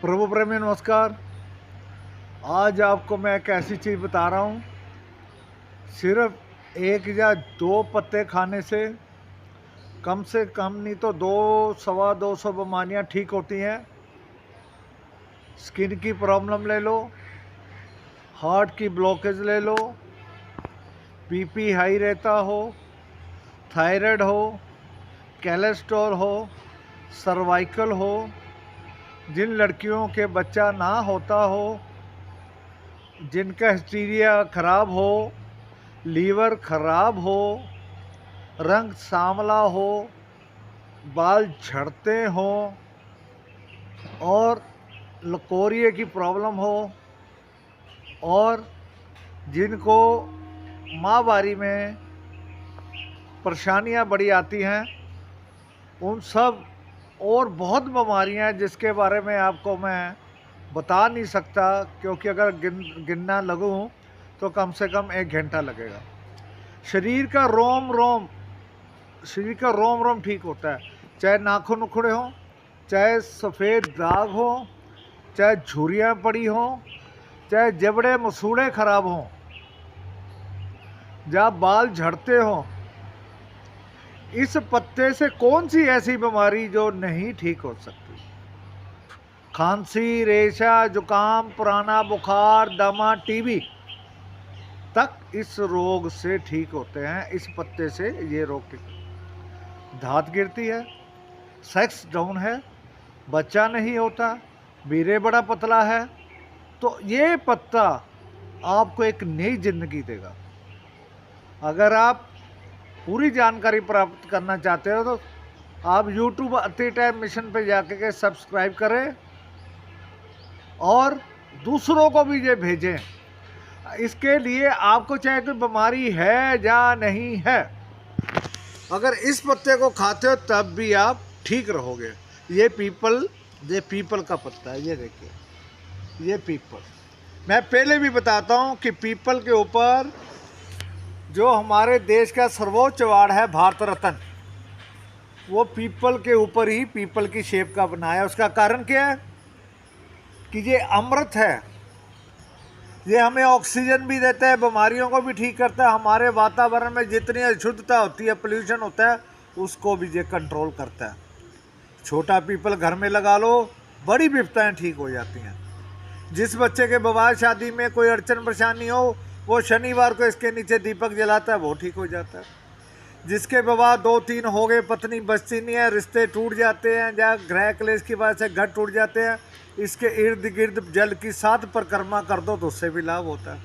प्रभु प्रेमी नमस्कार। आज आपको मैं एक ऐसी चीज़ बता रहा हूँ, सिर्फ एक या दो पत्ते खाने से कम नहीं तो 200-250 बीमारियाँ ठीक होती हैं। स्किन की प्रॉब्लम ले लो, हार्ट की ब्लॉकेज ले लो, बीपी हाई रहता हो, थायराइड हो, कोलेस्ट्रॉल हो, सर्वाइकल हो, जिन लड़कियों के बच्चा ना होता हो, जिनका हिस्टीरिया खराब हो, लीवर खराब हो, रंग सांवला हो, बाल झड़ते हो और लकोरिए की प्रॉब्लम हो, और जिनको माहवारी में परेशानियां बड़ी आती हैं, उन सब और बहुत बीमारियां हैं जिसके बारे में आपको मैं बता नहीं सकता, क्योंकि अगर गिनना लगूं तो कम से कम 1 घंटा लगेगा। शरीर का रोम रोम ठीक होता है, चाहे नाखून उखड़े हों, चाहे सफ़ेद दाग हो, चाहे झुर्रियाँ पड़ी हों, चाहे जबड़े मसूड़े खराब हों, जहाँ बाल झड़ते हों। इस पत्ते से कौन सी ऐसी बीमारी जो नहीं ठीक हो सकती? खांसी, रेशा, जुकाम, पुराना बुखार, दमा, टीबी तक इस रोग से ठीक होते हैं। इस पत्ते से ये रोग ठीक। धात गिरती है, सेक्स डाउन है, बच्चा नहीं होता, बीरे बड़ा पतला है, तो ये पत्ता आपको एक नई जिंदगी देगा। अगर आप पूरी जानकारी प्राप्त करना चाहते हो तो आप YouTube अति टाइम मिशन पे जाके के सब्सक्राइब करें और दूसरों को भी ये भेजें। इसके लिए आपको चाहे कोई बीमारी है या नहीं है, अगर इस पत्ते को खाते हो तब भी आप ठीक रहोगे। ये पीपल का पत्ता है, ये देखिए, ये पीपल। मैं पहले भी बताता हूँ कि पीपल के ऊपर जो हमारे देश का सर्वोच्च अवार्ड है भारत रत्न, वो पीपल के ऊपर ही पीपल की शेप का बना है। उसका कारण क्या है कि ये अमृत है, ये हमें ऑक्सीजन भी देता है, बीमारियों को भी ठीक करता है, हमारे वातावरण में जितनी अशुद्धता होती है, पोल्यूशन होता है, उसको भी ये कंट्रोल करता है। छोटा पीपल घर में लगा लो, बड़ी विपदाएं ठीक हो जाती हैं। जिस बच्चे के विवाह शादी में कोई अड़चन परेशानी हो, वो शनिवार को इसके नीचे दीपक जलाता है, वो ठीक हो जाता है। जिसके विवाह 2-3 हो गए, पत्नी बचती नहीं है, रिश्ते टूट जाते हैं, या गृह क्लेश की वजह से घर टूट जाते हैं, इसके इर्द गिर्द जल की 7 परिक्रमा कर दो तो उससे भी लाभ होता है।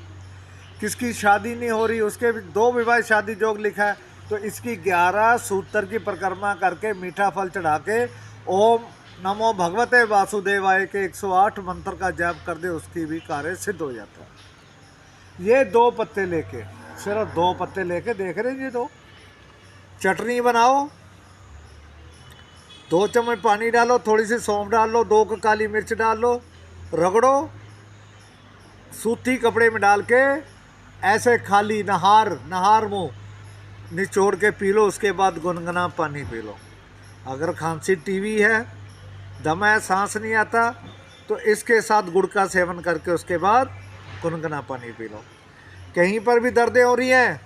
किसकी शादी नहीं हो रही, उसके भी 2 विवाह शादी योग लिखा है, तो इसकी 11 सूत्र की परिक्रमा करके मीठा फल चढ़ा के ओम नमो भगवते वासुदेवाय के 108 मंत्र का जाप कर दे, उसकी भी कार्य सिद्ध हो जाता है। ये 2 पत्ते लेके, सिर्फ 2 पत्ते लेके देख रहे हैं, ये 2 चटनी बनाओ, 2 चम्मच पानी डालो, थोड़ी सी सौंफ डाल लो, 2 काली मिर्च डाल लो, रगड़ो, सूती कपड़े में डाल के ऐसे खाली नहार मुँह निचोड़ के पी लो। उसके बाद गुनगुना पानी पी लो। अगर खांसी, टीबी है, दमा है, सांस नहीं आता, तो इसके साथ गुड़ का सेवन करके उसके बाद गुनगुना पानी पी लो। कहीं पर भी दर्दें हो रही हैं,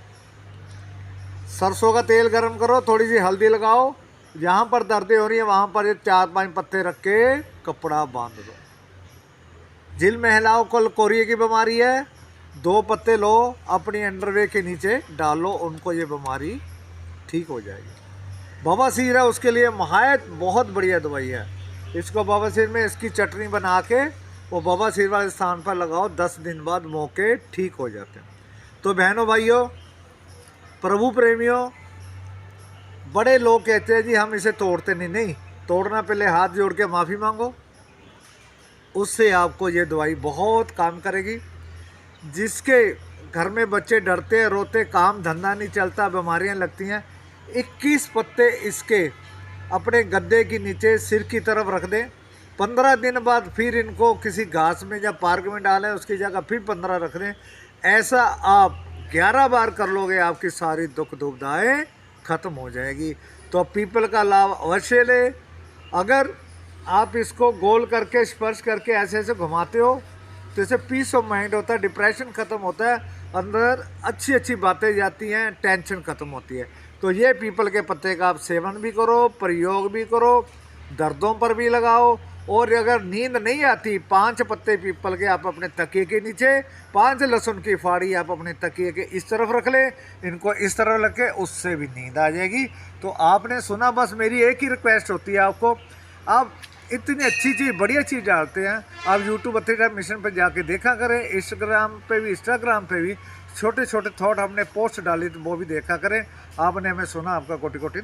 सरसों का तेल गरम करो, थोड़ी सी हल्दी लगाओ, जहाँ पर दर्दें हो रही है वहाँ पर ये 4-5 पत्ते रख के कपड़ा बांध दो। जिन महिलाओं को लकोरिए की बीमारी है, 2 पत्ते लो, अपनी अंडरवे के नीचे डालो, उनको ये बीमारी ठीक हो जाएगी। बवासीर है, उसके लिए महायत बहुत बढ़िया दवाई है। इसको बवासीर में इसकी चटनी बना के वो बवासीर वाले स्थान पर लगाओ, 10 दिन बाद मौके ठीक हो जाते हैं। तो बहनों भाइयों, प्रभु प्रेमियों, बड़े लोग कहते हैं जी हम इसे तोड़ते नहीं, तोड़ना पहले हाथ जोड़ के माफ़ी मांगो, उससे आपको ये दवाई बहुत काम करेगी। जिसके घर में बच्चे डरते हैं, रोते, काम धंधा नहीं चलता, बीमारियां लगती हैं, 21 पत्ते इसके अपने गद्दे के नीचे सिर की तरफ रख दें। 15 दिन बाद फिर इनको किसी घास में या पार्क में डालें, उसकी जगह फिर 15 रख दें। ऐसा आप 11 बार कर लोगे, आपकी सारी दुख दुविधाएं खत्म हो जाएगी। तो पीपल का लाभ अवश्य ले। अगर आप इसको गोल करके स्पर्श करके ऐसे ऐसे घुमाते हो तो इससे पीस ऑफ माइंड होता है, डिप्रेशन ख़त्म होता है, अंदर अच्छी अच्छी बातें जाती हैं, टेंशन ख़त्म होती है। तो ये पीपल के पत्ते का आप सेवन भी करो, प्रयोग भी करो, दर्दों पर भी लगाओ। और अगर नींद नहीं आती, 5 पत्ते पीपल के आप अपने तकिए के नीचे, 5 लहसुन की फाड़ी आप अपने तकिए के इस तरफ रख लें, इनको इस तरफ रख के, उससे भी नींद आ जाएगी। तो आपने सुना, बस मेरी एक ही रिक्वेस्ट होती है आपको, आप इतनी अच्छी चीज़, बढ़िया चीज़ डालते हैं, आप यूट्यूब अथेटा मिशन पर जाके देखा करें, इंस्टाग्राम पे भी छोटे छोटे थॉट हमने पोस्ट डाली तो वो भी देखा करें। आपने हमें सुना, आपका कोटि कोटि